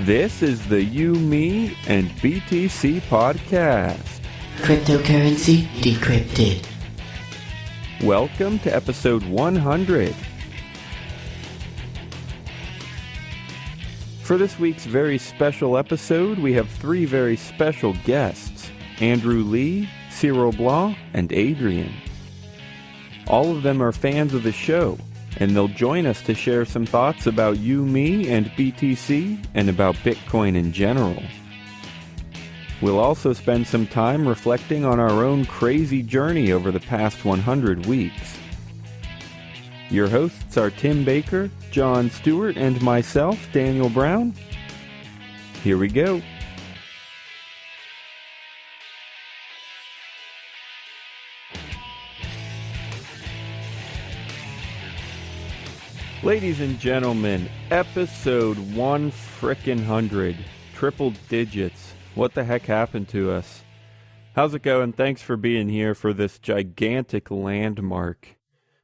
This is the You, Me, and BTC podcast. Cryptocurrency decrypted. Welcome to episode 100. For this week's very special episode, we have three very special guests, Andrew Lee, Cyril Blanc, and Adrian. All of them are fans of the show, and they'll join us to share some thoughts about You, Me, and BTC, and about Bitcoin in general. We'll also spend some time reflecting on our own crazy journey over the past 100 weeks. Your hosts are Tim Baker, John Stuart, and myself, Daniel Brown. Here we go. Ladies and gentlemen, episode 100, triple digits. What the heck happened to us? How's it going? Thanks for being here for this gigantic landmark.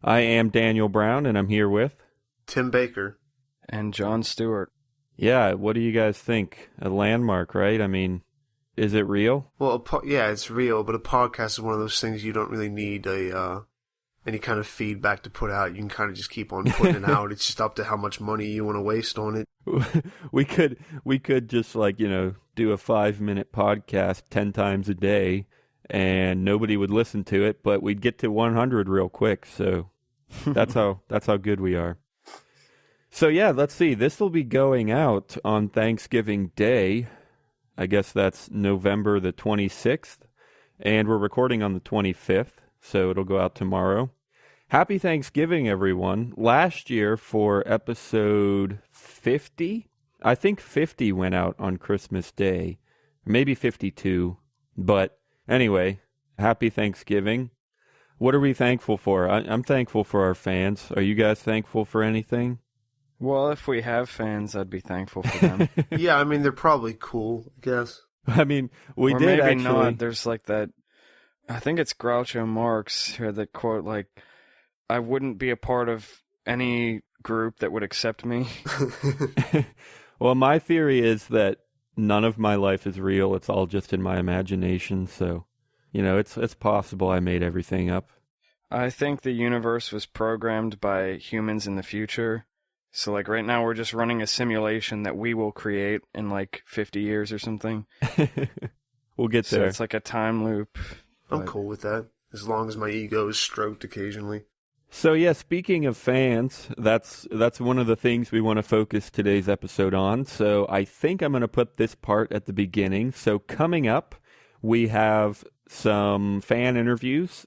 I am Daniel Brown, and I'm here with Tim Baker and John Stuart. Yeah, what do you guys think? A landmark, right? I mean, is it real? Well, yeah, it's real, but a podcast is one of those things you don't really need any kind of feedback to put out. You can kind of just keep on putting it out. It's just up to how much money you want to waste on it. We could just do a 5-minute podcast 10 times a day, and nobody would listen to it, but we'd get to 100 real quick. So that's how good we are. So yeah, let's see. This will be going out on Thanksgiving Day. I guess that's November the 26th, and we're recording on the 25th, so it'll go out tomorrow. Happy Thanksgiving, everyone. Last year for episode 50, I think 50 went out on Christmas Day, maybe 52, but anyway, happy Thanksgiving. What are we thankful for? I'm thankful for our fans. Are you guys thankful for anything? Well, if we have fans, I'd be thankful for them. Yeah, I mean, they're probably cool, I guess. I mean, we or did maybe actually. Not. There's like that, I think it's Groucho Marx who had that quote, like, I wouldn't be a part of any group that would accept me. Well, my theory is that none of my life is real. It's all just in my imagination. So, it's possible I made everything up. I think the universe was programmed by humans in the future. So, like, right now we're just running a simulation that we will create in, 50 years or something. We'll get there. So it's like a time loop. I'm cool with that, as long as my ego is stroked occasionally. So yeah, speaking of fans, that's one of the things we want to focus today's episode on. So I think I'm going to put this part at the beginning. So coming up, we have some fan interviews,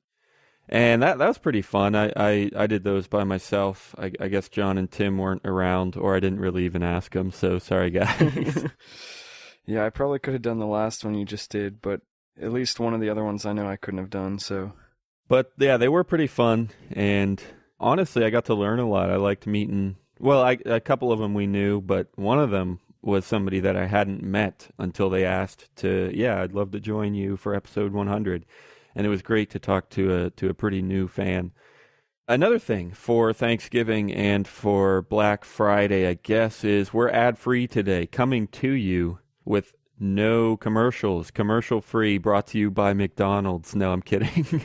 and that was pretty fun. I did those by myself. I guess John and Tim weren't around, or I didn't really even ask them. So sorry, guys. Yeah, I probably could have done the last one you just did, but at least one of the other ones I know I couldn't have done, so. But yeah, they were pretty fun, and honestly, I got to learn a lot. I liked meeting, a couple of them we knew, but one of them was somebody that I hadn't met until they asked I'd love to join you for episode 100. And it was great to talk to a pretty new fan. Another thing for Thanksgiving and for Black Friday, I guess, is we're ad-free today, coming to you with no commercials, commercial-free, brought to you by McDonald's. No, I'm kidding.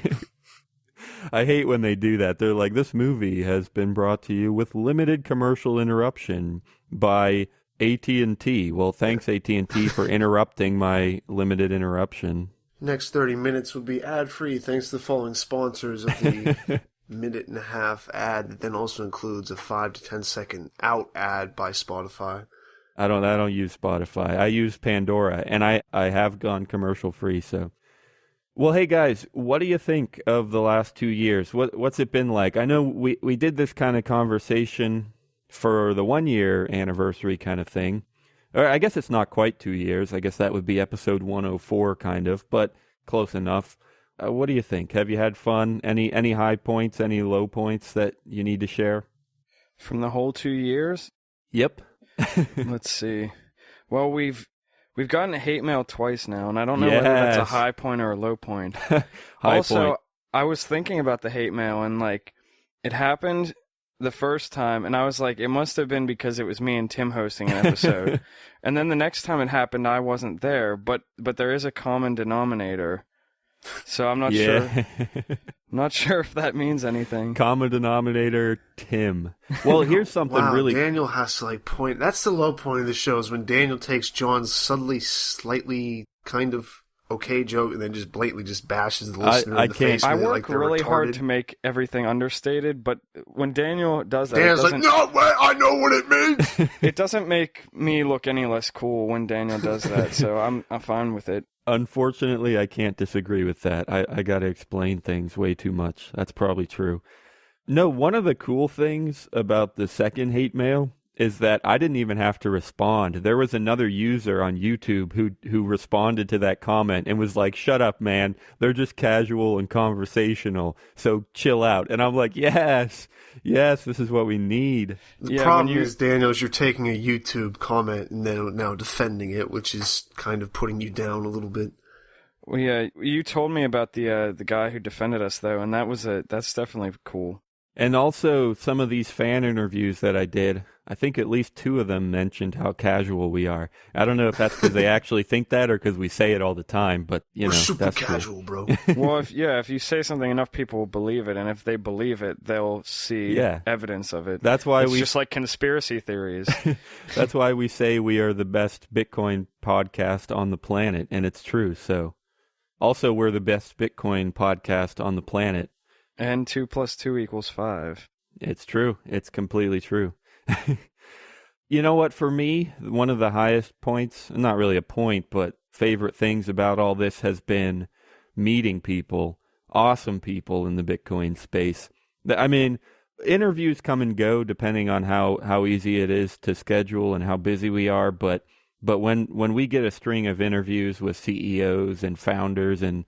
I hate when they do that. They're like, this movie has been brought to you with limited commercial interruption by AT&T. Well, thanks, AT&T, for interrupting my limited interruption. Next 30 minutes will be ad-free thanks to the following sponsors of the minute-and-a-half ad that then also includes a 5 to 10 second out ad by Spotify. I don't use Spotify. I use Pandora, and I have gone commercial-free, so. Well, hey, guys, what do you think of the last 2 years? What's it been like? I know we did this kind of conversation for the 1-year anniversary kind of thing. Or I guess it's not quite 2 years. I guess that would be episode 104 kind of, but close enough. What do you think? Have you had fun? Any high points, any low points that you need to share? From the whole 2 years? Yep. Let's see. Well, we've gotten hate mail twice now, and I don't know whether that's a high point or a low point. High also, point. I was thinking about the hate mail, and it happened the first time, and I was like, it must have been because it was me and Tim hosting an episode. And then the next time it happened, I wasn't there, but there is a common denominator. So I'm not sure. Not sure if that means anything. Common denominator, Tim. Well, here's something really. Daniel has to like point. That's the low point of the show is when Daniel takes John's subtly, slightly kind of okay joke and then just blatantly just bashes the listener in the face. I with it work like they're really retarded. hard to make everything understated, but when Daniel does that, Daniel's like, no, wait, I know what it means. It doesn't make me look any less cool when Daniel does that, so I'm fine with it. Unfortunately, I can't disagree with that. I got to explain things way too much. That's probably true. No, one of the cool things about the second hate mail is that I didn't even have to respond. There was another user on YouTube who responded to that comment and was like, shut up, man. They're just casual and conversational, so chill out. And I'm like, yes, this is what we need. The problem is, Daniel, is you're taking a YouTube comment and then now defending it, which is kind of putting you down a little bit. Well, yeah, you told me about the guy who defended us, though, and that's definitely cool. And also, some of these fan interviews that I did, I think at least 2 of them mentioned how casual we are. I don't know if that's because they actually think that or because we say it all the time, but, We're super casual, cool. bro. Well, if you say something, enough people will believe it, and if they believe it, they'll see evidence of it. That's why it's just like conspiracy theories. That's why we say we are the best Bitcoin podcast on the planet, and it's true. So, also, we're the best Bitcoin podcast on the planet. And 2 + 2 = 5. It's true. It's completely true. You know what? For me, one of the highest points, not really a point, but favorite things about all this has been meeting people, awesome people in the Bitcoin space. I mean, interviews come and go depending on how easy it is to schedule and how busy we are. But when we get a string of interviews with CEOs and founders and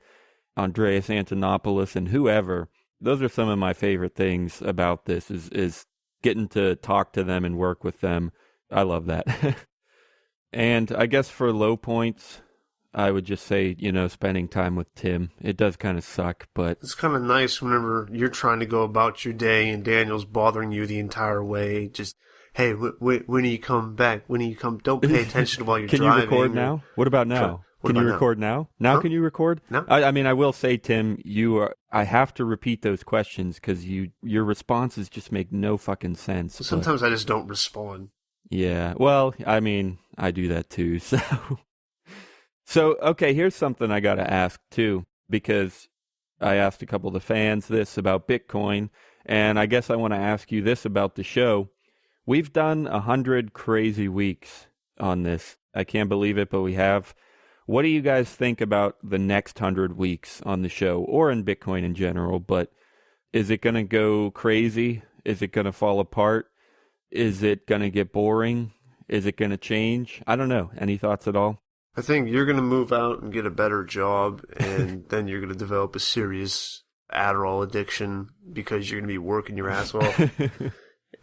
Andreas Antonopoulos and whoever, those are some of my favorite things about this is getting to talk to them and work with them. I love that. And I guess for low points, I would just say, spending time with Tim. It does kind of suck, but it's kind of nice whenever you're trying to go about your day and Daniel's bothering you the entire way. Just, hey, when do you come back? When do you come? Don't pay attention while you're driving. Can you record now? What about now? Can you record now? Now can you record? No. I mean, I will say, Tim, I have to repeat those questions because your responses just make no fucking sense. Sometimes I just don't respond. Yeah. Well, I mean, I do that too. So okay, here's something I got to ask too, because I asked a couple of the fans this about Bitcoin, and I guess I want to ask you this about the show. We've done 100 crazy weeks on this. I can't believe it, but we have. What do you guys think about the next 100 weeks on the show or in Bitcoin in general? But is it going to go crazy? Is it going to fall apart? Is it going to get boring? Is it going to change? I don't know. Any thoughts at all? I think you're going to move out and get a better job, and then you're going to develop a serious Adderall addiction because you're going to be working your ass off.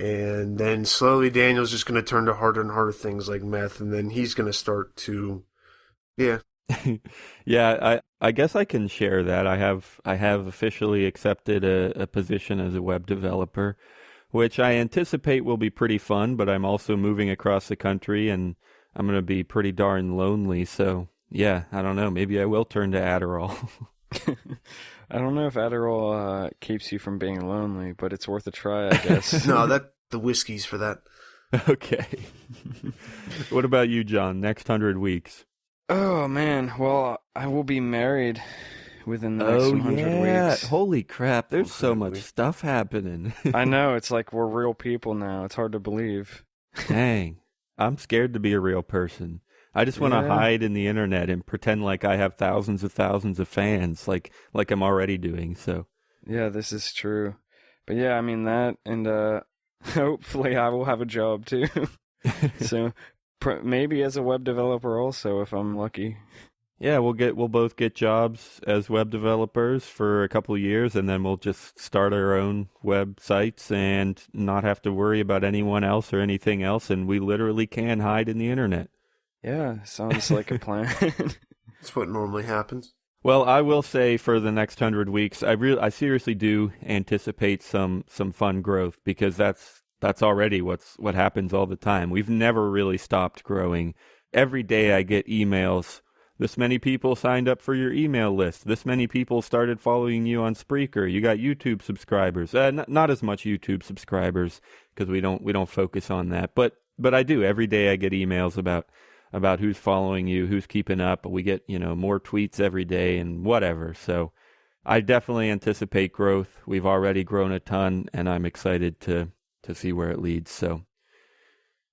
And then slowly Daniel's just going to turn to harder and harder things like meth, and then he's going to start to... Yeah. Yeah, I guess I can share that. I have officially accepted a position as a web developer, which I anticipate will be pretty fun, but I'm also moving across the country and I'm going to be pretty darn lonely. So, yeah, I don't know. Maybe I will turn to Adderall. I don't know if Adderall keeps you from being lonely, but it's worth a try, I guess. No, the whiskey's for that. Okay. What about you, John? Next 100 weeks? Oh, man. Well, I will be married within the next 100 weeks. Holy crap. There's so much stuff happening. I know. It's like we're real people now. It's hard to believe. Dang. I'm scared to be a real person. I just want to hide in the internet and pretend like I have thousands of fans, like I'm already doing. So yeah, this is true. But yeah, I mean that, and hopefully I will have a job too. So maybe as a web developer also, if I'm lucky. Yeah, we'll both get jobs as web developers for a couple of years, and then we'll just start our own websites and not have to worry about anyone else or anything else, and we literally can hide in the internet. Yeah, sounds like a plan. That's what normally happens. Well, I will say for the next 100 weeks, I seriously do anticipate some fun growth because that's already what happens all the time. We've never really stopped growing. Every day I get emails. This many people signed up for your email list. This many people started following you on Spreaker. You got YouTube subscribers. Not as much YouTube subscribers because we don't focus on that. But I do. Every day I get emails about who's following you, who's keeping up. We get, more tweets every day and whatever. So I definitely anticipate growth. We've already grown a ton, and I'm excited to see where it leads. So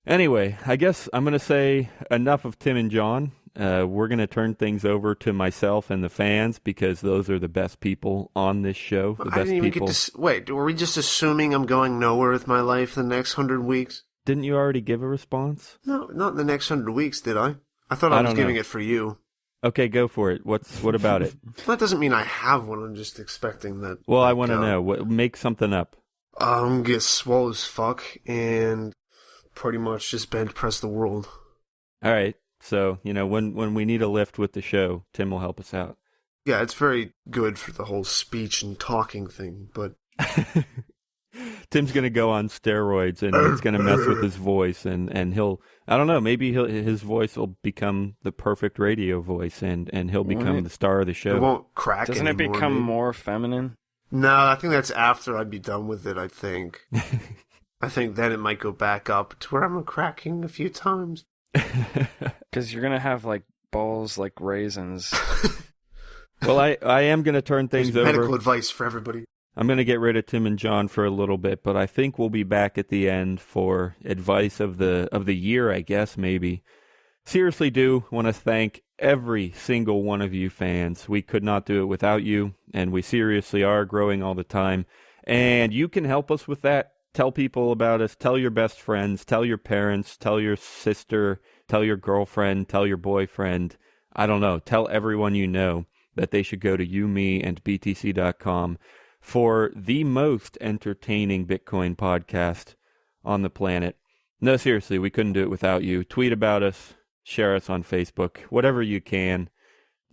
anyway, I guess I'm going to say enough of Tim and John. We're going to turn things over to myself and the fans because those are the best people on this show. The I best didn't even people. get to... Wait, were we just assuming I'm going nowhere with my life the next 100 weeks? Didn't you already give a response? No, not in the next 100 weeks, did I? I thought I was giving it for you. Okay, go for it. What about it? That doesn't mean I have one. I'm just expecting that. Well, I want to know. Make something up. Get swole as fuck and pretty much just bench press the world. All right. So, when we need a lift with the show, Tim will help us out. Yeah, it's very good for the whole speech and talking thing, but... Tim's going to go on steroids, and he's going to mess with his voice, and he'll... I don't know, maybe his voice will become the perfect radio voice, and he'll become the star of the show. It won't crack Doesn't anymore, it become maybe. more feminine? No, I think that's after I'd be done with it, I think. I think then it might go back up to where I'm cracking a few times. Because you're going to have, balls like raisins. Well, I am going to turn things over. Medical advice for everybody. I'm going to get rid of Tim and John for a little bit, but I think we'll be back at the end for advice of the year, I guess, maybe. Seriously do want to thank every single one of you fans. We could not do it without you, and we seriously are growing all the time. And you can help us with that. Tell people about us. Tell your best friends. Tell your parents. Tell your sister. Tell your girlfriend. Tell your boyfriend. I don't know. Tell everyone you know that they should go to youmeandbtc.com for the most entertaining Bitcoin podcast on the planet. No, seriously, we couldn't do it without you. Tweet about us. Share us on Facebook. Whatever you can.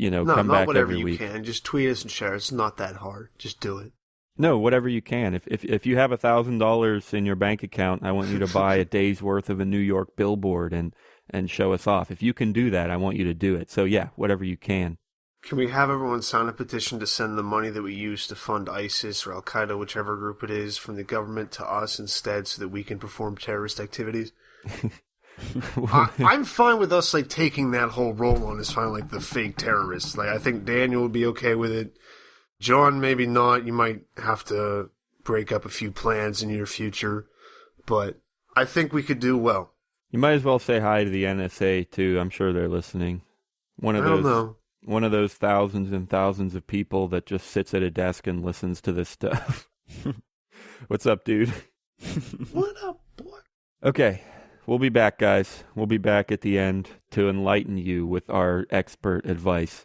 Come back every week. No, not whatever you can. Just tweet us and share. It's not that hard. Just do it. No, whatever you can. If you have $1,000 in your bank account, I want you to buy a day's worth of a New York billboard and show us off. If you can do that, I want you to do it. So yeah, whatever you can. Can we have everyone sign a petition to send the money that we use to fund ISIS or Al-Qaeda, whichever group it is, from the government to us instead so that we can perform terrorist activities? I'm fine with us taking that whole role on as fine, the fake terrorists. I think Daniel would be okay with it. John, maybe not. You might have to break up a few plans in your future. But I think we could do well. You might as well say hi to the NSA, too. I'm sure they're listening. I don't know. One of those thousands and thousands of people that just sits at a desk and listens to this stuff. What's up, dude? What up, boy? Okay, we'll be back, guys. We'll be back at the end to enlighten you with our expert advice.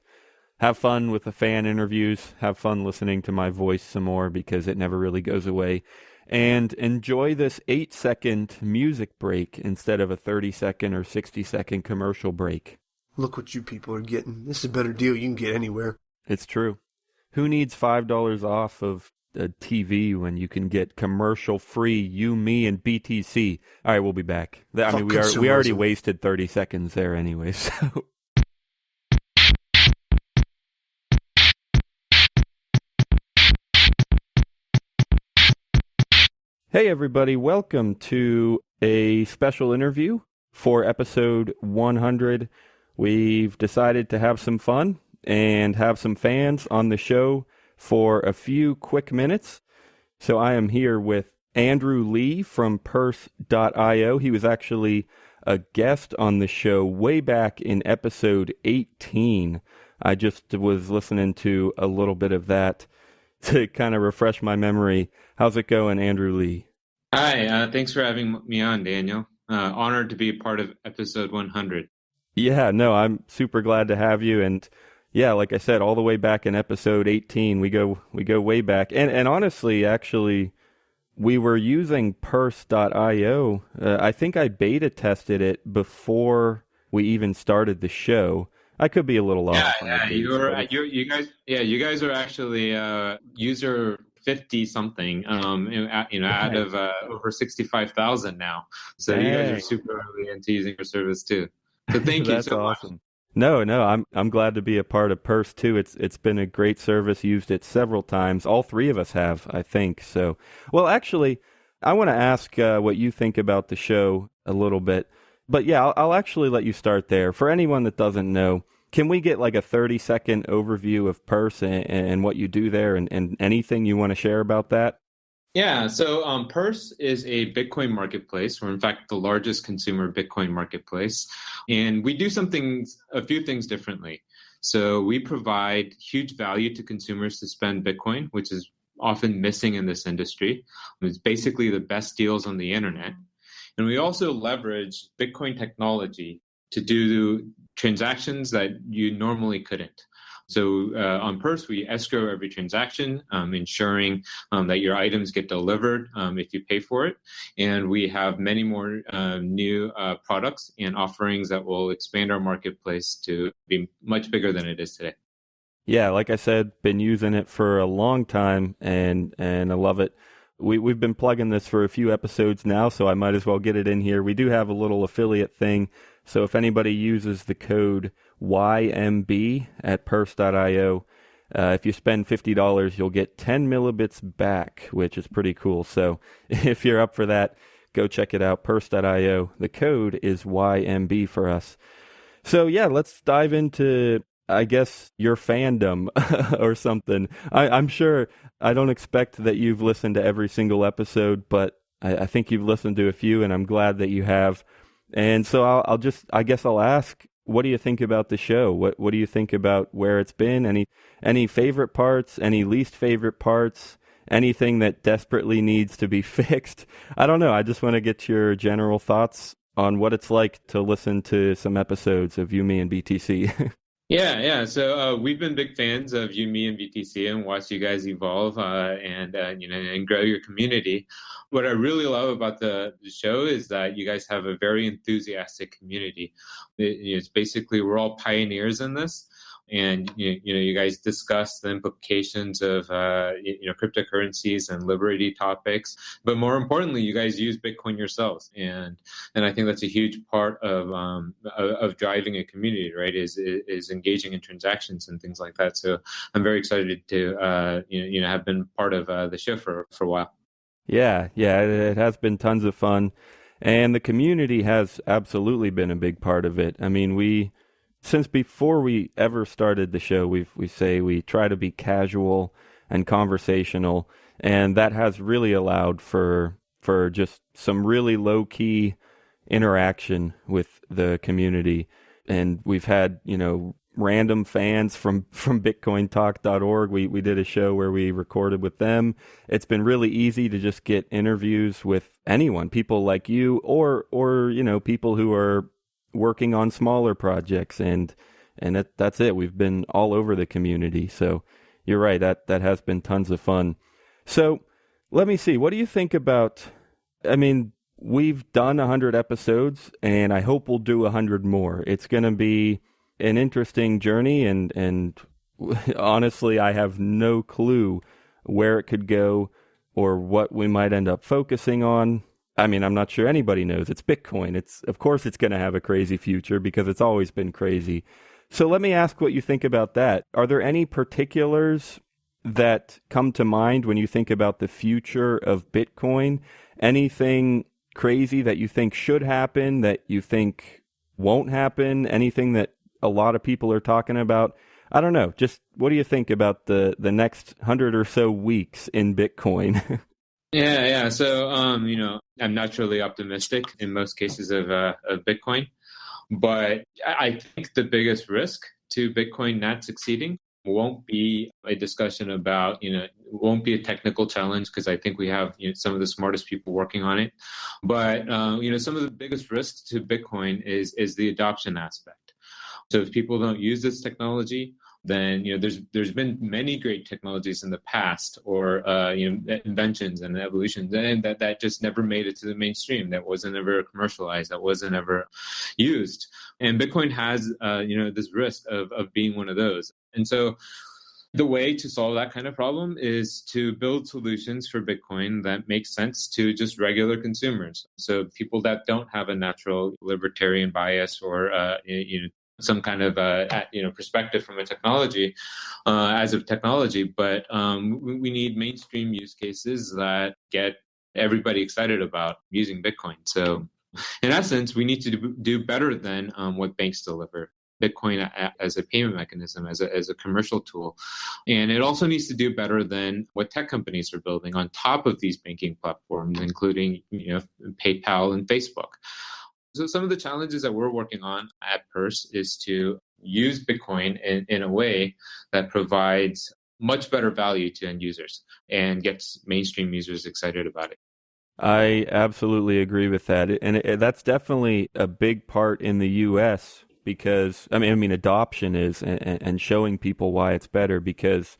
Have fun with the fan interviews. Have fun listening to my voice some more because it never really goes away. And enjoy this 8-second music break instead of a 30-second or 60-second commercial break. Look what you people are getting. This is a better deal you can get anywhere. It's true. Who needs $5 off of a TV when you can get commercial-free You, Me, and BTC? All right, we'll be back. We already wasted 30 seconds there anyway, so... Hey everybody, welcome to a special interview for episode 100. We've decided to have some fun and have some fans on the show for a few quick minutes. So I am here with Andrew Lee from Purse.io. He was actually a guest on the show way back in episode 18. I just was listening to a little bit of that to kind of refresh my memory. How's it going, Andrew Lee? Hi, thanks for having me on, Daniel. Honored to be a part of episode 100. Yeah, no, I'm super glad to have you. And yeah, like I said, all the way back in episode 18, we go way back. And honestly, actually, we were using Purse.io. I think I beta tested it before we even started the show. I could be a little off. Yeah, on the yeah, dates, but you guys are actually user 50 something, out of over 65,000 now. So you guys are dang. super early into using your service too. So thank you That's so much. awesome. No, no, I'm glad to be a part of Purse too. It's been a great service. Used it several times. All three of us have, I think. So, well, actually, I want to ask what you think about the show a little bit. But yeah, I'll actually let you start there. For anyone that doesn't know, can we get like a 30-second overview of Purse and what you do there and anything you want to share about that? Yeah, so Purse is a Bitcoin marketplace. We're in fact the largest consumer Bitcoin marketplace, and we do a few things differently. So we provide huge value to consumers to spend Bitcoin, which is often missing in this industry. It's basically the best deals on the internet. And we also leverage Bitcoin technology to do transactions that you normally couldn't. So on Purse, we escrow every transaction, ensuring that your items get delivered if you pay for it. And we have many more new products and offerings that will expand our marketplace to be much bigger than it is today. Yeah, like I said, been using it for a long time and I love it. We've been plugging this for a few episodes now, so I might as well get it in here. We do have a little affiliate thing, so if anybody uses the code YMB at purse.io, if you spend $50, you'll get 10 millibits back, which is pretty cool. So if you're up for that, go check it out, purse.io. The code is YMB for us. So yeah, let's dive into, I guess, your fandom or something. I'm sure, I don't expect that you've listened to every single episode, but I think you've listened to a few, and I'm glad that you have. And so I guess I'll ask, what do you think about the show? What do you think about where it's been? Any favorite parts? Any least favorite parts? Anything that desperately needs to be fixed? I don't know. I just want to get your general thoughts on what it's like to listen to some episodes of You, Me, and BTC. Yeah. So we've been big fans of you, me, and BTC, and watch you guys evolve and grow your community. What I really love about the show is that you guys have a very enthusiastic community. It's basically we're all pioneers in this. And you guys discuss the implications of cryptocurrencies and liberty topics, but more importantly, you guys use Bitcoin yourselves, and I think that's a huge part of driving a community, right? Is engaging in transactions and things like that. So I'm very excited to have been part of the show for a while. Yeah, it has been tons of fun, and the community has absolutely been a big part of it. I mean, since before we ever started the show, we try to be casual and conversational, and that has really allowed for just some really low key interaction with the community. And we've had random fans from BitcoinTalk.org. We did a show where we recorded with them. It's been really easy to just get interviews with anyone, people like you, or people who are working on smaller projects, and that's it. We've been all over the community. So you're right, that has been tons of fun. So let me see, what do you think about, I mean, we've done 100 episodes, and I hope we'll do 100 more. It's going to be an interesting journey, and honestly, I have no clue where it could go or what we might end up focusing on. I mean, I'm not sure anybody knows. It's Bitcoin. Of course it's going to have a crazy future because it's always been crazy. So let me ask what you think about that. Are there any particulars that come to mind when you think about the future of Bitcoin? Anything crazy that you think should happen, that you think won't happen? Anything that a lot of people are talking about? I don't know. Just what do you think about the next 100 or so weeks in Bitcoin? Yeah. So, I'm naturally optimistic in most cases of Bitcoin, but I think the biggest risk to Bitcoin not succeeding won't be a discussion about, won't be a technical challenge, because I think we have some of the smartest people working on it. But, some of the biggest risks to Bitcoin is the adoption aspect. So if people don't use this technology, then there's been many great technologies in the past, or inventions and evolutions, and that just never made it to the mainstream. That wasn't ever commercialized. That wasn't ever used. And Bitcoin has this risk of being one of those. And so the way to solve that kind of problem is to build solutions for Bitcoin that make sense to just regular consumers. So people that don't have a natural libertarian bias or some kind of perspective from a technology as a technology, but we need mainstream use cases that get everybody excited about using Bitcoin. So in essence, we need to do better than what banks deliver. Bitcoin as a payment mechanism, as a commercial tool. And it also needs to do better than what tech companies are building on top of these banking platforms, including PayPal and Facebook. So some of the challenges that we're working on at Purse is to use Bitcoin in a way that provides much better value to end users and gets mainstream users excited about it. I absolutely agree with that. And that's definitely a big part in the U.S. because, I mean, adoption is and showing people why it's better because,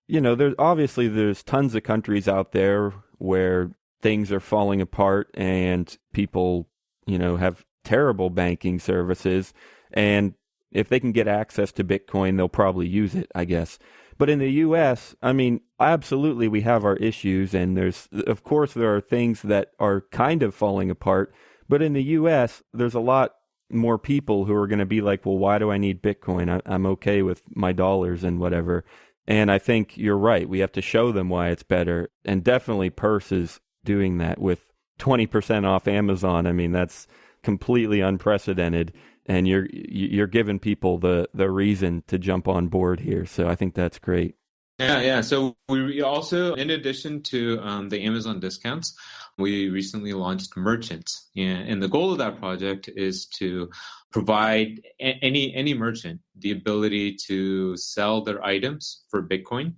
there's tons of countries out there where things are falling apart and people have terrible banking services, and if they can get access to Bitcoin, they'll probably use it, I guess. But in the U.S., I mean, absolutely, we have our issues, and of course, there are things that are kind of falling apart. But in the U.S., there's a lot more people who are going to be like, well, why do I need Bitcoin? I'm okay with my dollars and whatever. And I think you're right. We have to show them why it's better. And definitely Purse is doing that with 20% off Amazon. I mean, that's completely unprecedented, and you're giving people the reason to jump on board here. So I think that's great. Yeah. So we also, in addition to the Amazon discounts, we recently launched Merchants, and the goal of that project is to provide any merchant the ability to sell their items for Bitcoin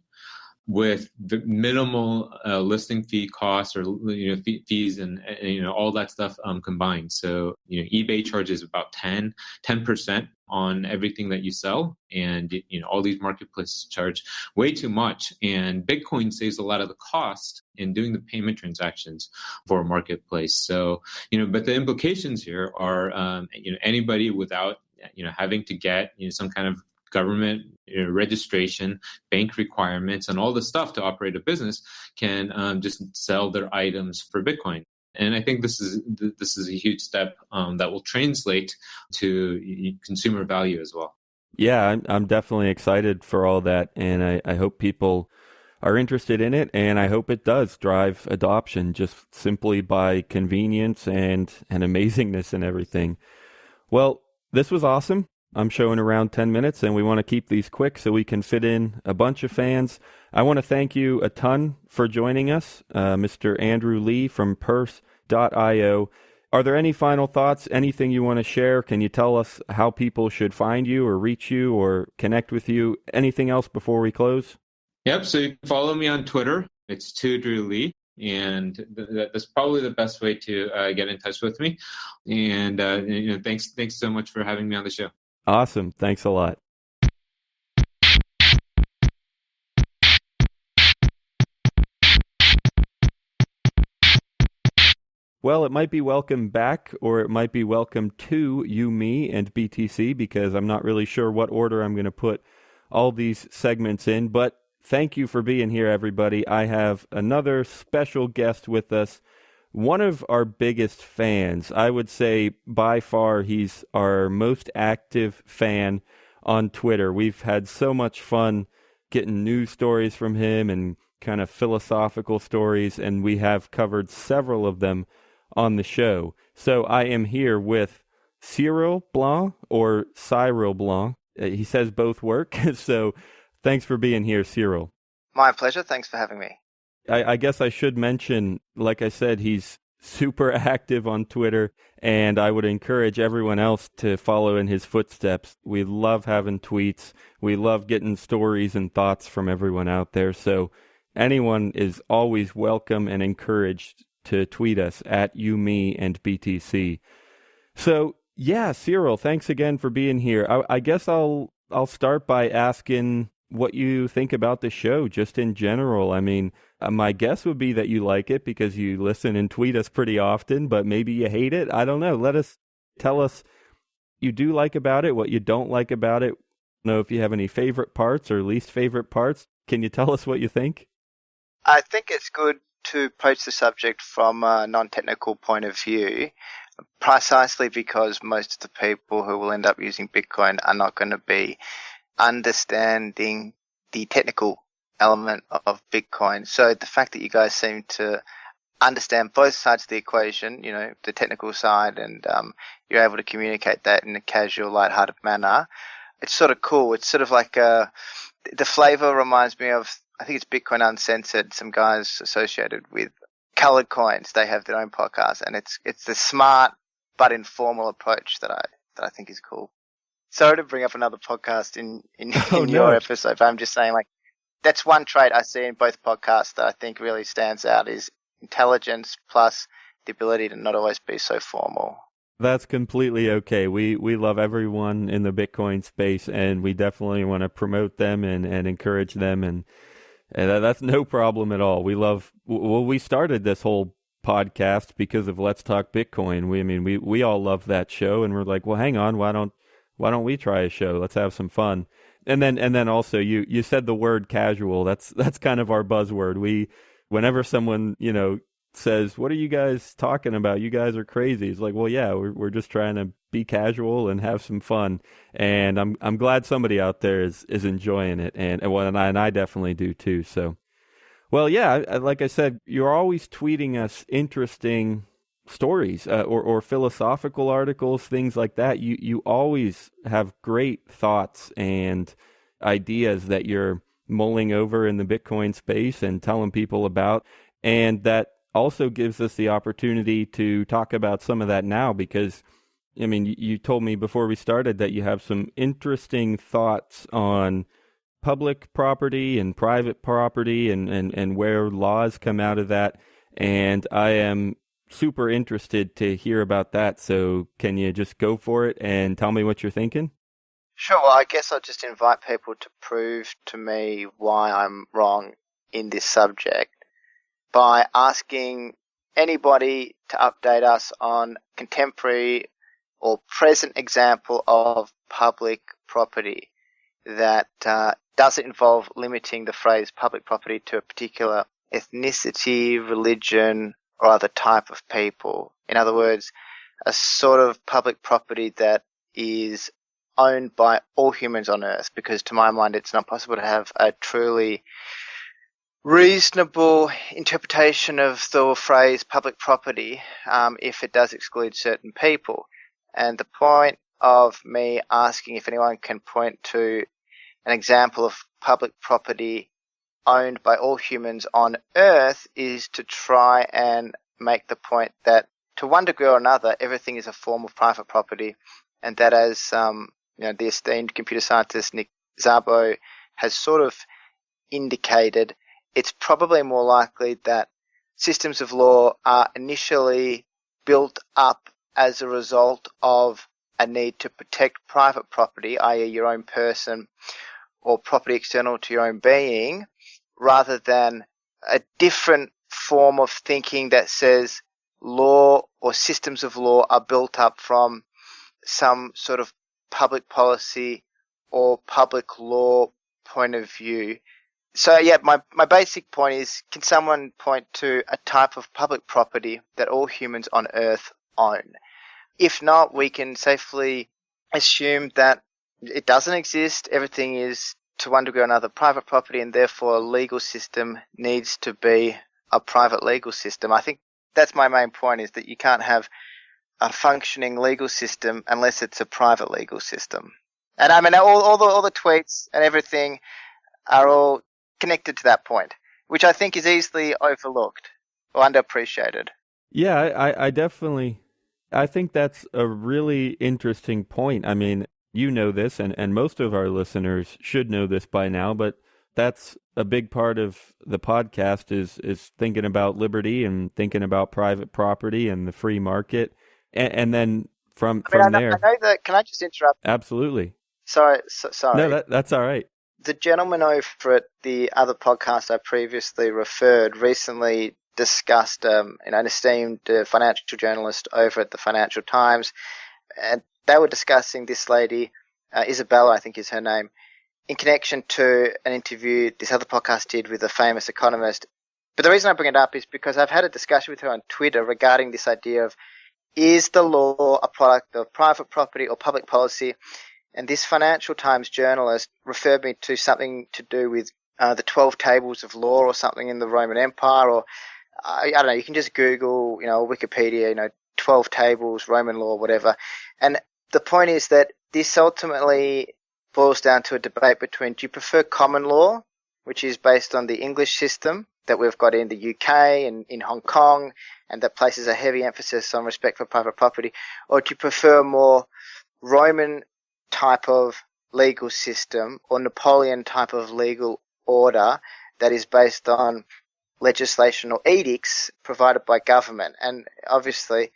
with the minimal listing fee costs or fees and all that stuff combined. So eBay charges about 10% on everything that you sell, and all these marketplaces charge way too much. And Bitcoin saves a lot of the cost in doing the payment transactions for a marketplace. So but the implications here are anybody without having to get some kind of government registration, bank requirements, and all the stuff to operate a business can just sell their items for Bitcoin. And I think this is a huge step that will translate to consumer value as well. Yeah, I'm definitely excited for all that, and I hope people are interested in it, and I hope it does drive adoption just simply by convenience and amazingness and everything. Well, this was awesome. I'm showing around 10 minutes, and we want to keep these quick so we can fit in a bunch of fans. I want to thank you a ton for joining us, Mr. Andrew Lee from Purse.io. Are there any final thoughts, anything you want to share? Can you tell us how people should find you or reach you or connect with you? Anything else before we close? Yep, so you can follow me on Twitter. It's Andrew Lee. And that's probably the best way to get in touch with me. And thanks so much for having me on the show. Awesome. Thanks a lot. Well, it might be welcome back, or it might be welcome to you, me, and BTC, because I'm not really sure what order I'm going to put all these segments in. But thank you for being here, everybody. I have another special guest with us. One of our biggest fans, I would say by far, he's our most active fan on Twitter. We've had so much fun getting news stories from him and kind of philosophical stories, and we have covered several of them on the show. So I am here with Cyril Blanc, or Cyril Blanc. He says both work, so thanks for being here, Cyril. My pleasure. Thanks for having me. I guess I should mention, like I said, he's super active on Twitter, and I would encourage everyone else to follow in his footsteps. We love having tweets. We love getting stories and thoughts from everyone out there. So anyone is always welcome and encouraged to tweet us at you, me, and BTC. So yeah, Cyril, thanks again for being here. I guess I'll I'll start by asking what you think about the show, just in general. I mean, my guess would be that you like it because you listen and tweet us pretty often, but maybe you hate it. I don't know. Tell us you do like about it, what you don't like about it. Know if you have any favorite parts or least favorite parts. Can you tell us what you think? I think it's good to approach the subject from a non-technical point of view, precisely because most of the people who will end up using Bitcoin are not going to be understanding the technical element of Bitcoin. So the fact that you guys seem to understand both sides of the equation, you know, the technical side, and you're able to communicate that in a casual, lighthearted manner, it's sort of cool. It's sort of like the flavor reminds me of, I think it's Bitcoin Uncensored, some guys associated with Colored Coins. They have their own podcast, and it's the smart but informal approach that I think is cool. Sorry to bring up another podcast in your episode, but I'm just saying, like, that's one trait I see in both podcasts that I think really stands out is intelligence plus the ability to not always be so formal. That's completely okay. We love everyone in the Bitcoin space, and we definitely want to promote them and encourage them, and that's no problem at all. We started this whole podcast because of Let's Talk Bitcoin. We all love that show, and we're like, well, hang on, why don't we try a show? Let's have some fun. And then also you said the word casual. That's kind of our buzzword. Whenever someone, you know, says, what are you guys talking about? You guys are crazy. It's like, well, yeah, we're just trying to be casual and have some fun. And I'm glad somebody out there is enjoying it. And I definitely do too. So, well, yeah, like I said, you're always tweeting us interesting stories or philosophical articles, things like that. You always have great thoughts and ideas that you're mulling over in the Bitcoin space and telling people about. And that also gives us the opportunity to talk about some of that now, because, I mean, you told me before we started that you have some interesting thoughts on public property and private property and where laws come out of that. And I am super interested to hear about that. So can you just go for it and tell me what you're thinking? Sure. Well, I guess I'll just invite people to prove to me why I'm wrong in this subject by asking anybody to update us on contemporary or present example of public property that doesn't involve limiting the phrase public property to a particular ethnicity, religion, or other type of people. In other words, a sort of public property that is owned by all humans on Earth, because to my mind it's not possible to have a truly reasonable interpretation of the phrase public property if it does exclude certain people. And the point of me asking if anyone can point to an example of public property owned by all humans on Earth is to try and make the point that to one degree or another everything is a form of private property, and that, as the esteemed computer scientist Nick Szabo has sort of indicated, it's probably more likely that systems of law are initially built up as a result of a need to protect private property, i.e. your own person or property external to your own being, rather than a different form of thinking that says law or systems of law are built up from some sort of public policy or public law point of view. So yeah, my basic point is, can someone point to a type of public property that all humans on Earth own? If not, we can safely assume that it doesn't exist. Everything is, to one degree or another, private property, and therefore a legal system needs to be a private legal system. I think that's my main point, is that you can't have a functioning legal system unless it's a private legal system. And I mean, all the tweets and everything are all connected to that point, which I think is easily overlooked or underappreciated. Yeah, I think that's a really interesting point. I mean, you know this, and most of our listeners should know this by now, but that's a big part of the podcast is thinking about liberty and thinking about private property and the free market. And then from there. I know that, can I just interrupt? Absolutely. Sorry. No, that's all right. The gentleman over at the other podcast I previously referred recently discussed an esteemed financial journalist over at the Financial Times, and they were discussing this lady, Isabella, I think is her name, in connection to an interview this other podcast did with a famous economist. But the reason I bring it up is because I've had a discussion with her on Twitter regarding this idea of, is the law a product of private property or public policy? And this Financial Times journalist referred me to something to do with the 12 tables of law or something in the Roman Empire, or I don't know, you can just Google, Wikipedia, 12 tables, Roman law, whatever. And the point is that this ultimately boils down to a debate between, do you prefer common law, which is based on the English system that we've got in the UK and in Hong Kong, and that places a heavy emphasis on respect for private property, or do you prefer a more Roman type of legal system or Napoleon type of legal order that is based on legislation or edicts provided by government? And obviously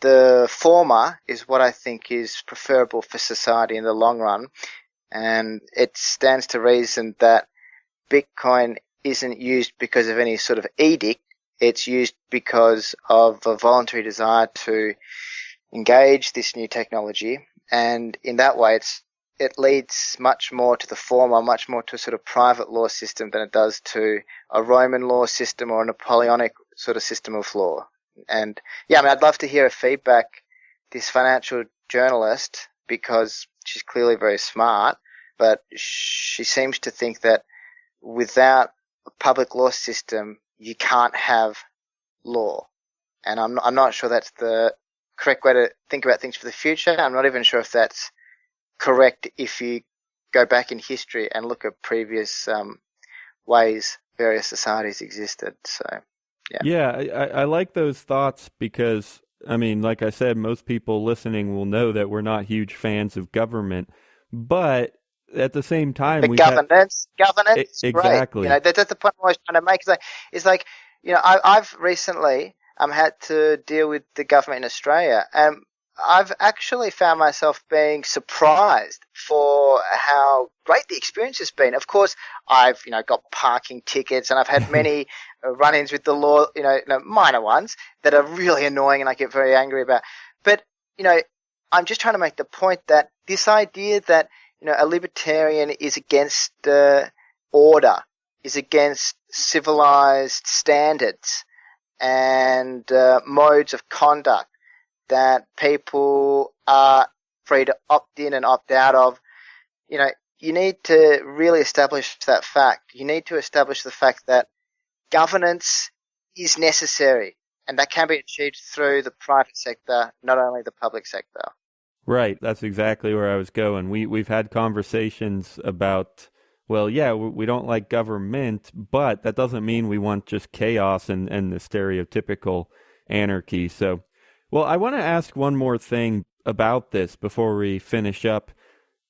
the former is what I think is preferable for society in the long run, and it stands to reason that Bitcoin isn't used because of any sort of edict. It's used because of a voluntary desire to engage this new technology. And in that way, it leads much more to the former, much more to a sort of private law system than it does to a Roman law system or a Napoleonic sort of system of law. And yeah, I'd love to hear a feedback, this financial journalist, because she's clearly very smart, but she seems to think that without a public law system, you can't have law. And I'm not sure that's the correct way to think about things for the future. I'm not even sure if that's correct if you go back in history and look at previous ways various societies existed. So, yeah. Yeah, I like those thoughts because, like I said, most people listening will know that we're not huge fans of government, but at the same time, governance, exactly. Right. That's the point I was trying to make. It's like I've recently had to deal with the government in Australia, and I've actually found myself being surprised for how great the experience has been. Of course, I've got parking tickets, and I've had many run-ins with the law, minor ones that are really annoying and I get very angry about. But I'm just trying to make the point that this idea that a libertarian is against order, is against civilized standards and modes of conduct that people are free to opt in and opt out of, you need to really establish that fact. You need to establish the fact that governance is necessary, and that can be achieved through the private sector, not only the public sector. Right. That's exactly where I was going. We've had conversations about, well, yeah, we don't like government, but that doesn't mean we want just chaos and the stereotypical anarchy. So, well, I want to ask one more thing about this before we finish up.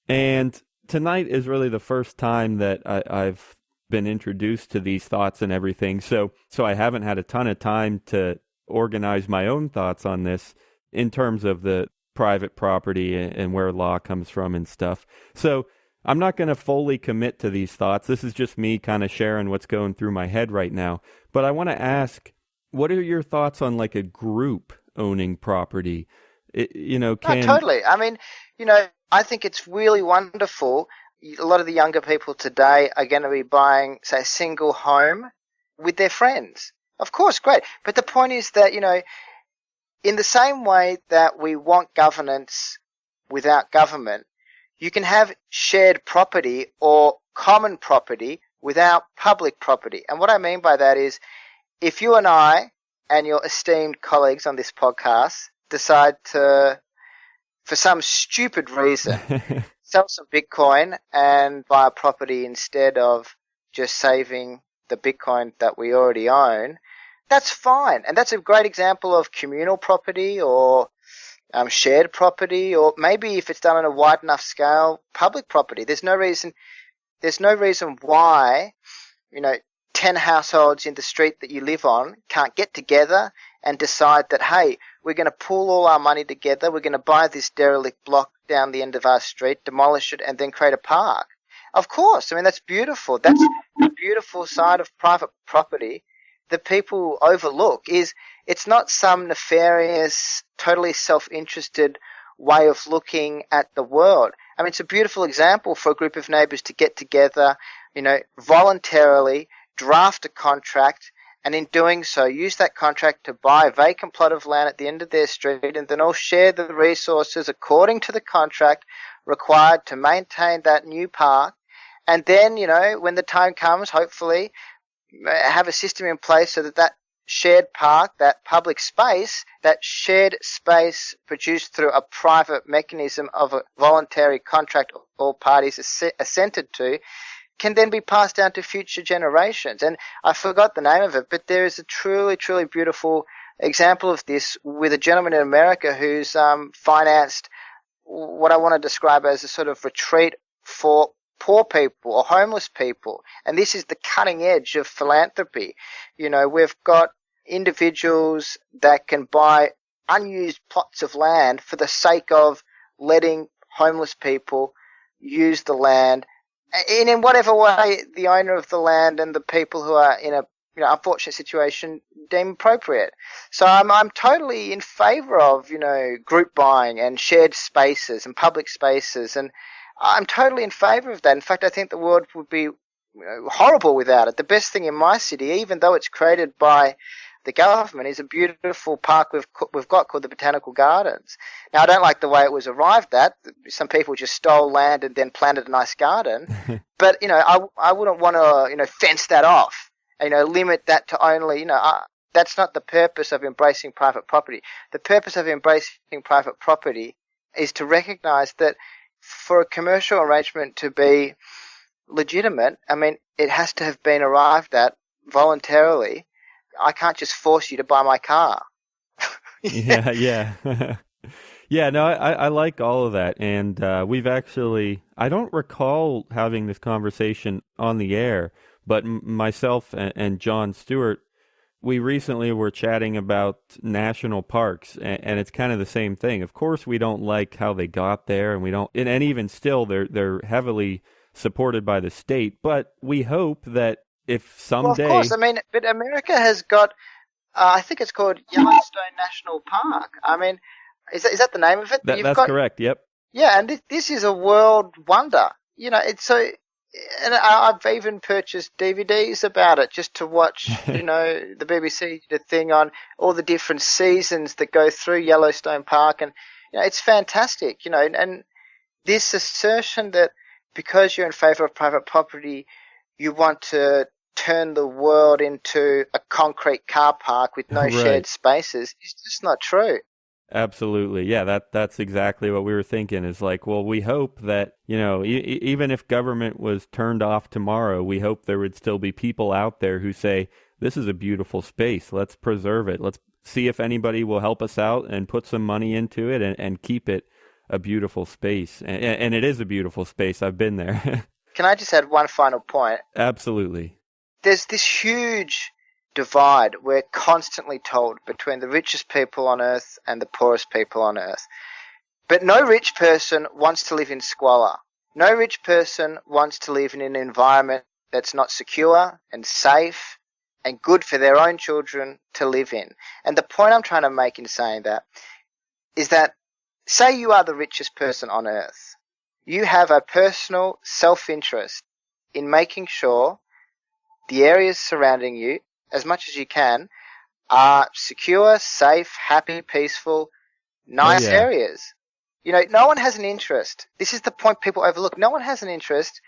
And tonight is really the first time that I've been introduced to these thoughts and everything. So I haven't had a ton of time to organize my own thoughts on this in terms of the private property and where law comes from and stuff. So I'm not going to fully commit to these thoughts. This is just me kind of sharing what's going through my head right now. But I want to ask, what are your thoughts on like a group owning property? Totally. I think it's really wonderful. A lot of the younger people today are going to be buying, say, a single home with their friends. Of course, great. But the point is that, in the same way that we want governance without government, you can have shared property or common property without public property. And what I mean by that is, if you and I and your esteemed colleagues on this podcast decide to, for some stupid reason, sell some Bitcoin and buy a property instead of just saving the Bitcoin that we already own, that's fine. And that's a great example of communal property or shared property, or maybe if it's done on a wide enough scale, public property. There's no reason why, 10 households in the street that you live on can't get together and decide that, hey, we're going to pool all our money together, we're going to buy this derelict block down the end of our street, demolish it, and then create a park. Of course, I mean, that's beautiful. That's the beautiful side of private property that people overlook, is it's not some nefarious, totally self-interested way of looking at the world. I mean, it's a beautiful example for a group of neighbours to get together, voluntarily draft a contract, and in doing so, use that contract to buy a vacant plot of land at the end of their street, and then all share the resources according to the contract required to maintain that new park. And then, when the time comes, hopefully, have a system in place so that shared park, that public space, that shared space produced through a private mechanism of a voluntary contract all parties assented to, can then be passed down to future generations. And I forgot the name of it, but there is a truly, truly beautiful example of this with a gentleman in America who's financed what I want to describe as a sort of retreat for poor people or homeless people. And this is the cutting edge of philanthropy. We've got individuals that can buy unused plots of land for the sake of letting homeless people use the land in whatever way the owner of the land and the people who are in a unfortunate situation deem appropriate. So I'm totally in favour of group buying and shared spaces and public spaces, and I'm totally in favour of that. In fact, I think the world would be horrible without it. The best thing in my city, even though it's created by the government, is a beautiful park we've got called the Botanical Gardens. Now, I don't like the way it was arrived at. Some people just stole land and then planted a nice garden. But, I wouldn't want to, fence that off, limit that to only, that's not the purpose of embracing private property. The purpose of embracing private property is to recognize that for a commercial arrangement to be legitimate, I mean, it has to have been arrived at voluntarily. I can't just force you to buy my car. Yeah. Yeah, no, I like all of that. And we've actually, I don't recall having this conversation on the air, but myself and John Stuart, we recently were chatting about national parks, and it's kind of the same thing. Of course, we don't like how they got there, and we don't, and even still, they're heavily supported by the state. But we hope that if someday, well, of course, I mean, but America has got, I think it's called Yellowstone National Park. I mean, is that the name of it? That's correct. Yep. Yeah, and this is a world wonder. It's so. And I've even purchased DVDs about it just to watch, the BBC did a thing on all the different seasons that go through Yellowstone Park. And, it's fantastic, and this assertion that because you're in favour of private property, you want to turn the world into a concrete car park with no shared spaces is just not true. Absolutely. Yeah, that's exactly what we were thinking, is like, well, we hope that, even if government was turned off tomorrow, we hope there would still be people out there who say, this is a beautiful space. Let's preserve it. Let's see if anybody will help us out and put some money into it and keep it a beautiful space. And it is a beautiful space. I've been there. Can I just add one final point? Absolutely. There's this huge divide we're constantly told between the richest people on earth and the poorest people on earth. But no rich person wants to live in squalor. No rich person wants to live in an environment that's not secure and safe and good for their own children to live in. And the point I'm trying to make in saying that is that, say you are the richest person on earth. You have a personal self-interest in making sure the areas surrounding you, as much as you can, are secure, safe, happy, peaceful, nice areas. No one has an interest. This is the point people overlook. No one has an interest,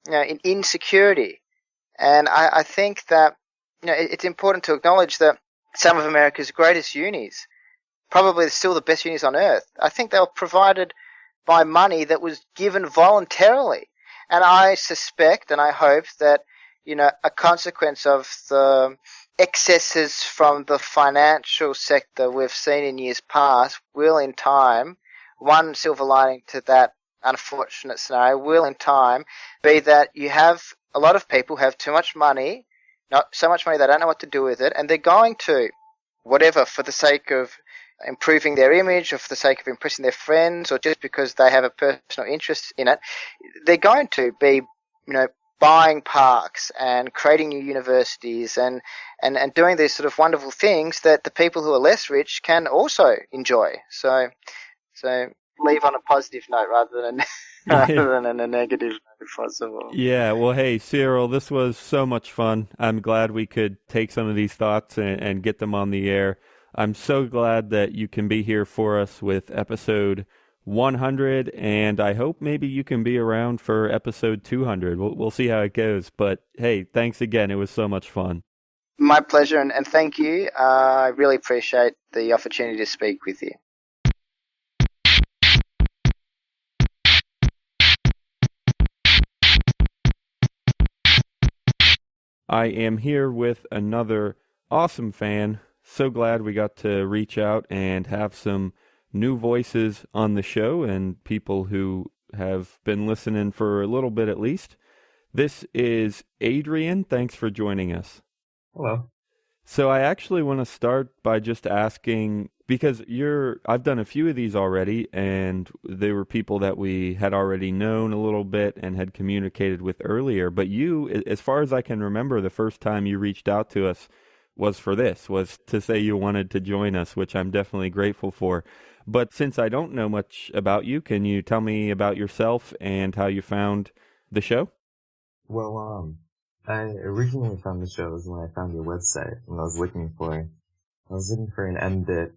in insecurity. And I think that, it's important to acknowledge that some of America's greatest unis, probably still the best unis on earth, I think they were provided by money that was given voluntarily. And I suspect and I hope that, a consequence of the excesses from the financial sector we've seen in years past will in time, one silver lining to that unfortunate scenario will in time be that you have a lot of people who have too much money, not so much money they don't know what to do with it, and they're going to whatever for the sake of improving their image or for the sake of impressing their friends or just because they have a personal interest in it, they're going to be, buying parks and creating new universities and doing these sort of wonderful things that the people who are less rich can also enjoy. So leave on a positive note rather than a negative note if possible. Yeah, well, hey, Cyril, this was so much fun. I'm glad we could take some of these thoughts and get them on the air. I'm so glad that you can be here for us with episode 100, and I hope maybe you can be around for episode 200. We'll see how it goes. But hey, thanks again. It was so much fun. My pleasure, and thank you. I really appreciate the opportunity to speak with you. I am here with another awesome fan. So glad we got to reach out and have some new voices on the show and people who have been listening for a little bit at least. This is Adrian. Thanks for joining us. Hello. So I actually want to start by just asking, because I've done a few of these already, and they were people that we had already known a little bit and had communicated with earlier. But you, as far as I can remember, the first time you reached out to us was to say you wanted to join us, which I'm definitely grateful for. But since I don't know much about you, can you tell me about yourself and how you found the show? Well, I originally found the show when I found your website, and I was looking for an Mbit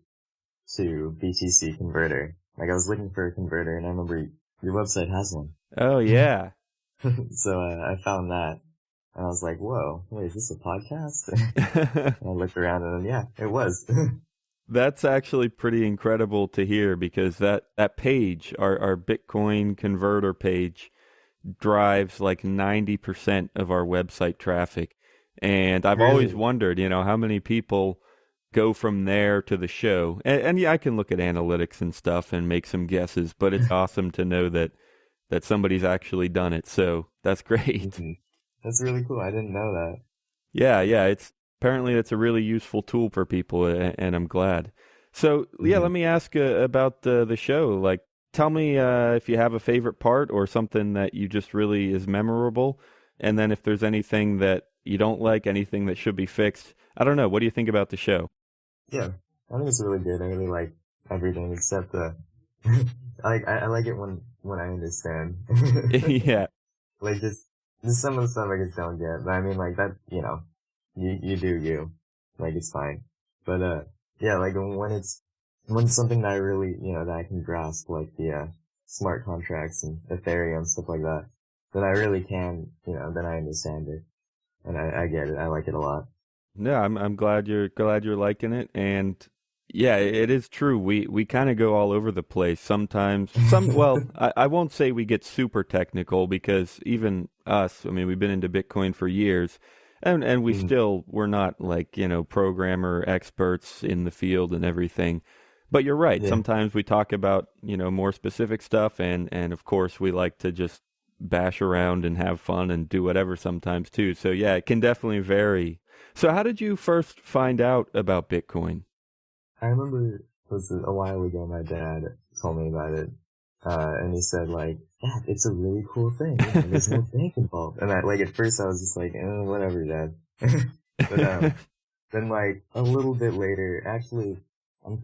to BTC converter. Like, I was looking for a converter, and I remember your website has one. Oh, yeah. So I found that, and I was like, whoa, wait, is this a podcast? And I looked around, and then, yeah, it was. That's actually pretty incredible to hear, because that page, our Bitcoin converter page, drives like 90% of our website traffic. And I've always wondered, how many people go from there to the show. And yeah, I can look at analytics and stuff and make some guesses, but it's awesome to know that somebody's actually done it. So that's great. Mm-hmm. That's really cool. I didn't know that. Yeah. Apparently it's a really useful tool for people, and I'm glad. So, yeah, let me ask about the show. Like, tell me if you have a favorite part or something that you just really is memorable, and then if there's anything that you don't like, anything that should be fixed. I don't know. What do you think about the show? Yeah, I think it's really good. I really like everything except the... I like it when I understand. Yeah. Like, just some of the stuff I just don't get. But I mean, like, that, you do you. Like, it's fine. But, yeah, like, when something that I really, that I can grasp, like the, smart contracts and Ethereum, stuff like that, then I really can, then I understand it. And I get it. I like it a lot. No, I'm glad you're liking it. And yeah, it is true. We kind of go all over the place sometimes. Well, I won't say we get super technical, because even us, I mean, we've been into Bitcoin for years. And we we're not like, programmer experts in the field and everything. But you're right. Yeah. Sometimes we talk about, more specific stuff. And of course, we like to just bash around and have fun and do whatever sometimes too. So yeah, it can definitely vary. So how did you first find out about Bitcoin? I remember it was a while ago, my dad told me about it. And he said, like, yeah, it's a really cool thing. There's no bank involved. And at first I was just like, whatever, Dad. But, then like, a little bit later, actually,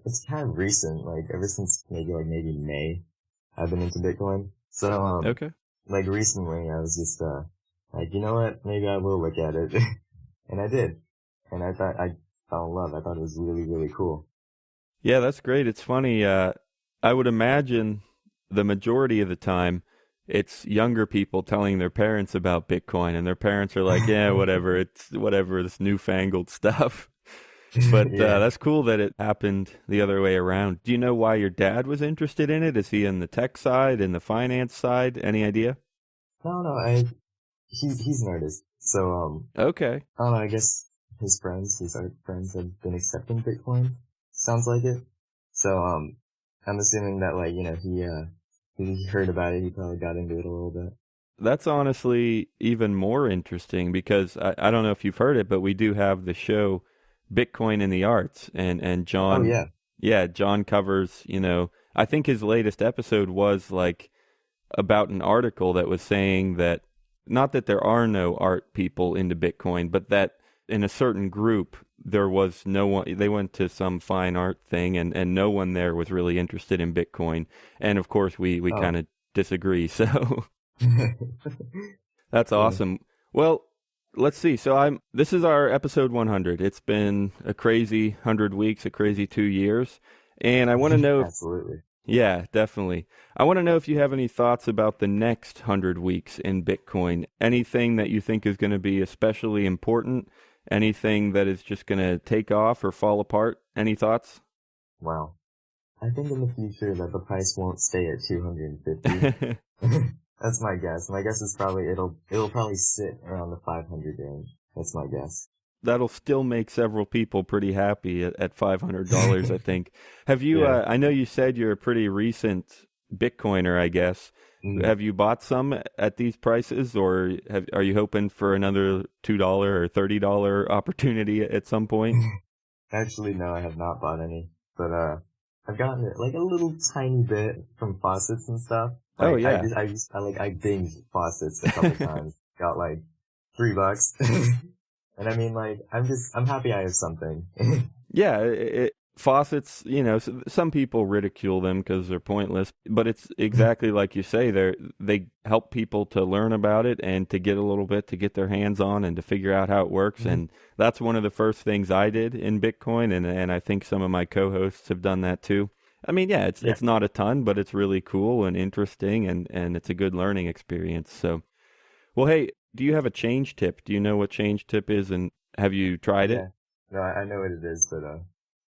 it's kind of recent, like, ever since maybe May, I've been into Bitcoin. So, okay. Like, recently I was just, like, you know what, maybe I will look at it. And I did. And I fell in love. I thought it was really, really cool. Yeah, that's great. It's funny, I would imagine the majority of the time, it's younger people telling their parents about Bitcoin, and their parents are like, yeah, whatever, this newfangled stuff. But yeah. That's cool that it happened the other way around. Do you know why your dad was interested in it? Is he in the tech side, in the finance side? Any idea? No, he's an artist. So, okay. I don't know, I guess his art friends have been accepting Bitcoin. Sounds like it. So, I'm assuming that, like, he heard about it, he probably got into it a little bit. That's honestly even more interesting, because I don't know if you've heard it, but we do have the show Bitcoin in the Arts, and John Yeah, John covers, I think his latest episode was like about an article that was saying that not that there are no art people into Bitcoin, but that in a certain group there was no one. They went to some fine art thing, and no one there was really interested in Bitcoin. And of course, we kind of disagree. So that's awesome. Well, let's see. So this is our episode 100. It's been a crazy 100 weeks, a crazy 2 years, and I want to know. Absolutely. Yeah, definitely. I want to know if you have any thoughts about the next 100 weeks in Bitcoin. Anything that you think is going to be especially important? Anything that is just going to take off or fall apart? Any thoughts? Wow. I think in the future that the price won't stay at 250. That's my guess. My guess is probably it'll probably sit around the 500 range. That's my guess. That'll still make several people pretty happy at $500, I think. Have you, I know you said you're a pretty recent Bitcoiner, I guess. Mm-hmm. Have you bought some at these prices, or are you hoping for another $2 or $30 opportunity at some point? Actually, no, I have not bought any. But I've gotten it like a little tiny bit from faucets and stuff. Like, oh, yeah. I binged faucets a couple times. Got like $3. And I mean, like, I'm happy I have something. Yeah, faucets, some people ridicule them because they're pointless, but it's exactly like you say, they help people to learn about it and to get a little bit, to get their hands on and to figure out how it works. Mm-hmm. And that's one of the first things I did in Bitcoin, and I think some of my co-hosts have done that too. I mean, it's not a ton, but it's really cool and interesting, and it's a good learning experience. So, well, hey, do you have a change tip? Do you know what change tip is, and have you tried it? No, I know what it is, but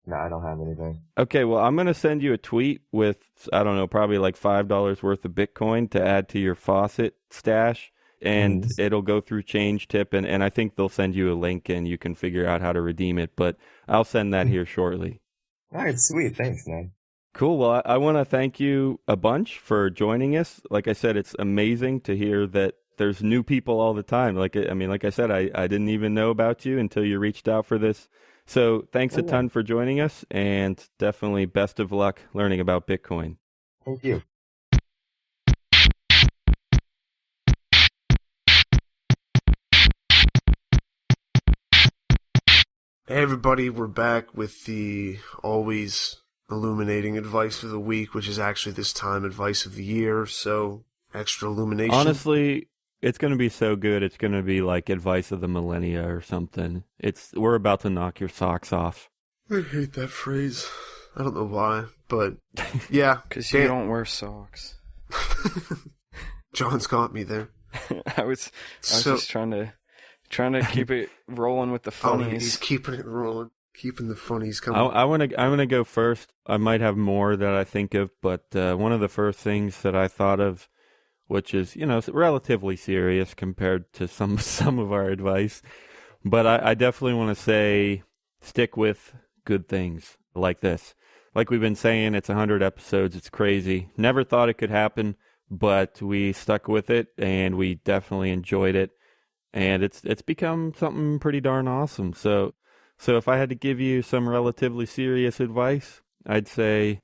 no, I don't have anything. Okay, well, I'm going to send you a tweet with, I don't know, probably like $5 worth of Bitcoin to add to your faucet stash, and it'll go through change tip, and I think they'll send you a link, and you can figure out how to redeem it, but I'll send that here shortly. All right, sweet. Thanks, man. Cool. Well, I want to thank you a bunch for joining us. Like I said, it's amazing to hear that there's new people all the time. Like I said, I didn't even know about you until you reached out for this. So thanks a ton for joining us, and definitely best of luck learning about Bitcoin. Thank you. Hey everybody, we're back with the always illuminating advice of the week, which is actually this time advice of the year, so extra illumination. Honestly, it's going to be so good. It's going to be like advice of the millennia or something. We're about to knock your socks off. I hate that phrase. I don't know why, but yeah. Because you don't wear socks. John's got me there. I was just trying to keep it rolling with the funnies. Oh, he's keeping it rolling. Keeping the funnies coming. I'm gonna go first. I might have more that I think of, but one of the first things that I thought of, which is relatively serious compared to some of our advice, but I definitely want to say stick with good things like this. Like we've been saying, it's 100 episodes. It's crazy. Never thought it could happen, but we stuck with it, and we definitely enjoyed it, and it's become something pretty darn awesome. So if I had to give you some relatively serious advice, I'd say,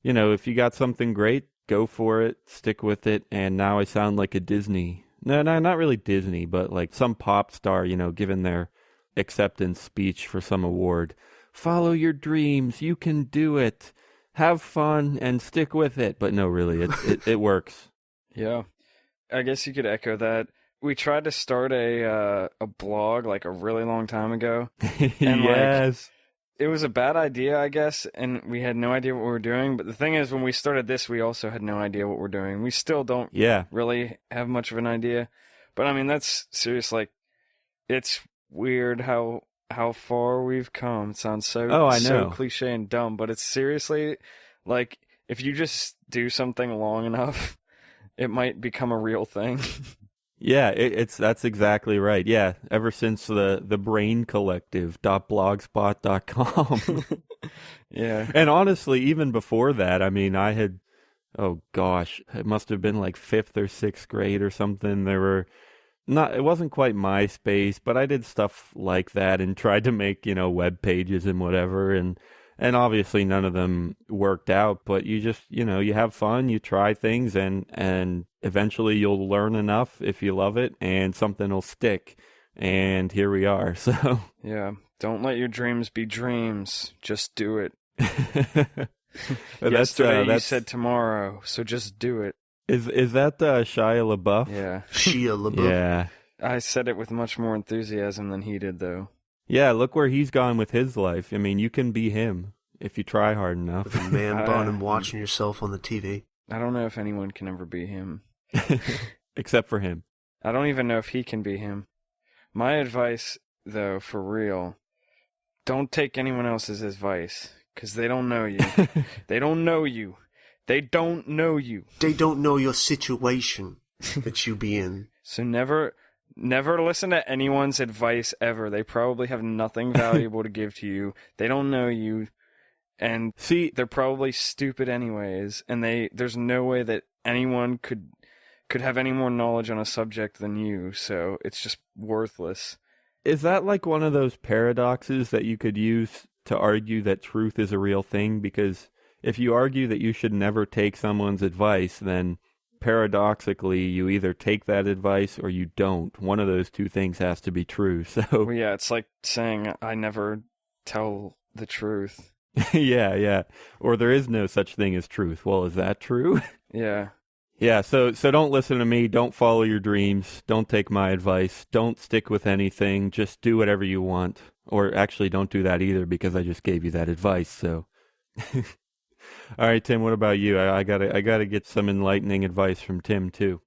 if you got something great, go for it, stick with it. And now I sound like a Disney. No, not really Disney, but like some pop star, giving their acceptance speech for some award. Follow your dreams. You can do it. Have fun and stick with it. But no, really, it works. Yeah. I guess you could echo that. We tried to start a blog like a really long time ago. And yes. It was a bad idea, I guess, and we had no idea what we were doing. But the thing is, when we started this, we also had no idea what we're doing. We still don't really have much of an idea. But I mean, that's serious. Like, it's weird how far we've come. It sounds so cliche and dumb, but it's seriously like if you just do something long enough, it might become a real thing. Yeah, that's exactly right. Yeah, ever since the Brain Collective.blogspot.com. Yeah. And honestly, even before that, I mean, I had, oh gosh, it must have been like 5th or 6th grade or something. It wasn't quite MySpace, but I did stuff like that and tried to make, web pages and whatever. And And obviously none of them worked out, but you just, you have fun, you try things, and eventually you'll learn enough if you love it, and something will stick. And here we are, so. Yeah, don't let your dreams be dreams. Just do it. That's you said tomorrow, so just do it. Is that Shia LaBeouf? Yeah. Shia LaBeouf. Yeah. I said it with much more enthusiasm than he did, though. Yeah, look where he's gone with his life. I mean, you can be him if you try hard enough. With a man bun and watching yourself on the TV. I don't know if anyone can ever be him. Except for him. I don't even know if he can be him. My advice, though, for real, don't take anyone else's advice, because they don't know you. They don't know you. They don't know you. They don't know your situation that you be in. So never listen to anyone's advice ever. They probably have nothing valuable to give to you. They don't know you, and they're probably stupid anyways. And there's no way that anyone could have any more knowledge on a subject than you. So it's just worthless. Is that like one of those paradoxes that you could use to argue that truth is a real thing? Because if you argue that you should never take someone's advice, then paradoxically, you either take that advice or you don't. One of those two things has to be true. So well, yeah, it's like saying I never tell the truth. yeah. Or there is no such thing as truth. Well, is that true? Yeah. Yeah, so don't listen to me. Don't follow your dreams. Don't take my advice. Don't stick with anything. Just do whatever you want. Or actually, don't do that either, because I just gave you that advice. So, all right, Tim. What about you? I gotta get some enlightening advice from Tim too.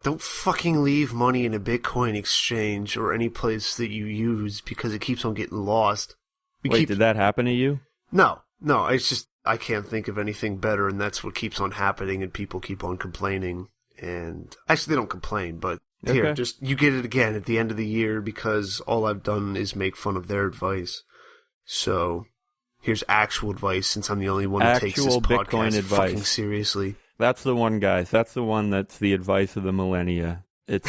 Don't fucking leave money in a Bitcoin exchange or any place that you use, because it keeps on getting lost. Did that happen to you? No. It's just I can't think of anything better, and that's what keeps on happening, and people keep on complaining. And actually, they don't complain, but here, just you get it again at the end of the year, because all I've done is make fun of their advice. So here's actual advice, since I'm the only one who takes this Bitcoin podcast advice. fucking seriously. That's the one, guys. That's the one that's the advice of the millennia. It's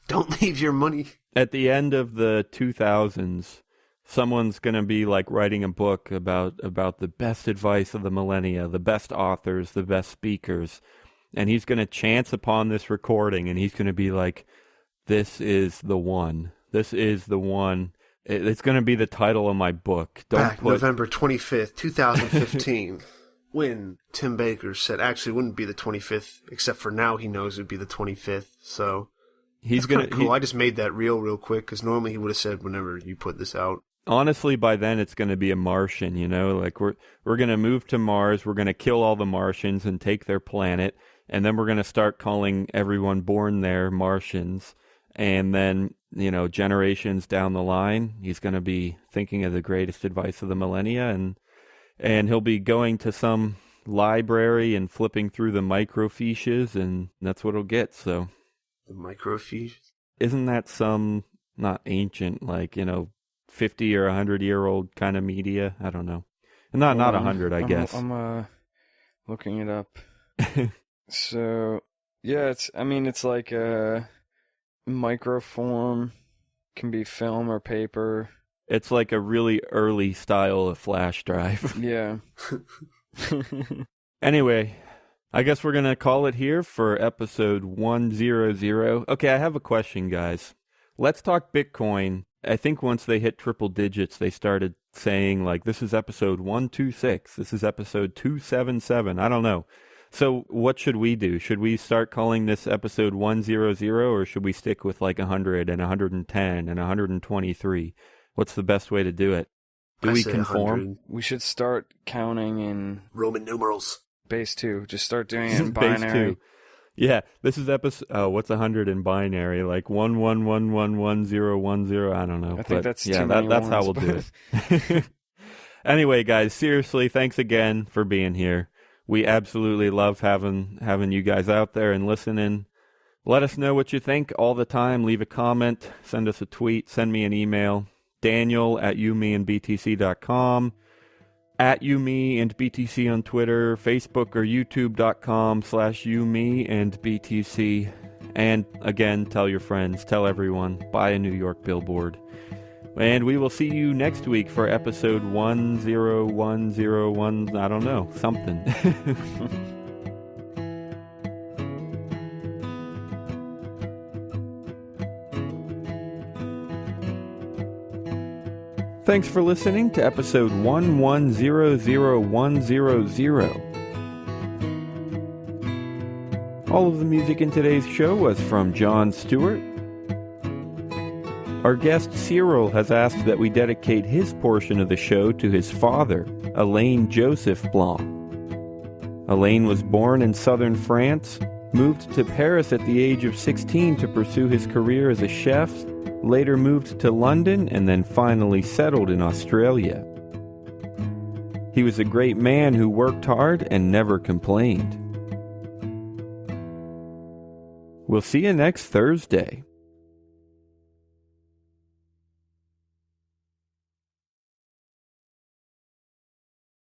Don't leave your money. At the end of the 2000s, someone's going to be like writing a book about the best advice of the millennia, the best authors, the best speakers. And he's going to chance upon this recording, and he's going to be like, this is the one. This is the one. It's going to be the title of my book. November 25th, 2015, when Tim Baker said, actually, it wouldn't be the 25th, except for now he knows it would be the 25th. So he's going to... Cool. I just made that real quick, because normally he would have said whenever you put this out. Honestly, by then it's going to be a Martian, like we're going to move to Mars, we're going to kill all the Martians and take their planet, and then we're going to start calling everyone born there Martians, and then, generations down the line, he's going to be thinking of the greatest advice of the millennia, and he'll be going to some library and flipping through the microfiches, and that's what he'll get, so. The microfiche? Isn't that some, not ancient, 50 or 100-year-old kind of media? I don't know. Not 100, I guess. I'm looking it up. So, yeah, it's like a microform, can be film or paper. It's like a really early style of flash drive. Yeah. Anyway, I guess we're going to call it here for episode 100. Okay, I have a question, guys. Let's talk Bitcoin. I think once they hit triple digits, they started saying, this is episode 126, this is episode 277, I don't know. So what should we do? Should we start calling this episode 100, or should we stick with 100 and 110 and 123? What's the best way to do it? Do we conform? 100. We should start counting in Roman numerals. base 2. Just start doing it in binary. Base 2. Yeah, this is episode. What's 100 in binary? 11111010. I don't know. I think that's yeah. Too many That's how ones, we'll do it. Anyway, guys, seriously, thanks again for being here. We absolutely love having you guys out there and listening. Let us know what you think all the time. Leave a comment. Send us a tweet. Send me an email. Daniel@youmeandbtc.com. @youmeandbtc on Twitter, Facebook or youtube.com/youmeandbtc. And again, tell your friends, tell everyone, buy a New York billboard. And we will see you next week for episode 10101. I don't know, something. Thanks for listening to episode 1100100. All of the music in today's show was from John Stuart. Our guest Cyril has asked that we dedicate his portion of the show to his father, Alain Joseph Blanc. Alain was born in southern France, moved to Paris at the age of 16 to pursue his career as a chef, later moved to London, and then finally settled in Australia. He was a great man who worked hard and never complained. We'll see you next Thursday.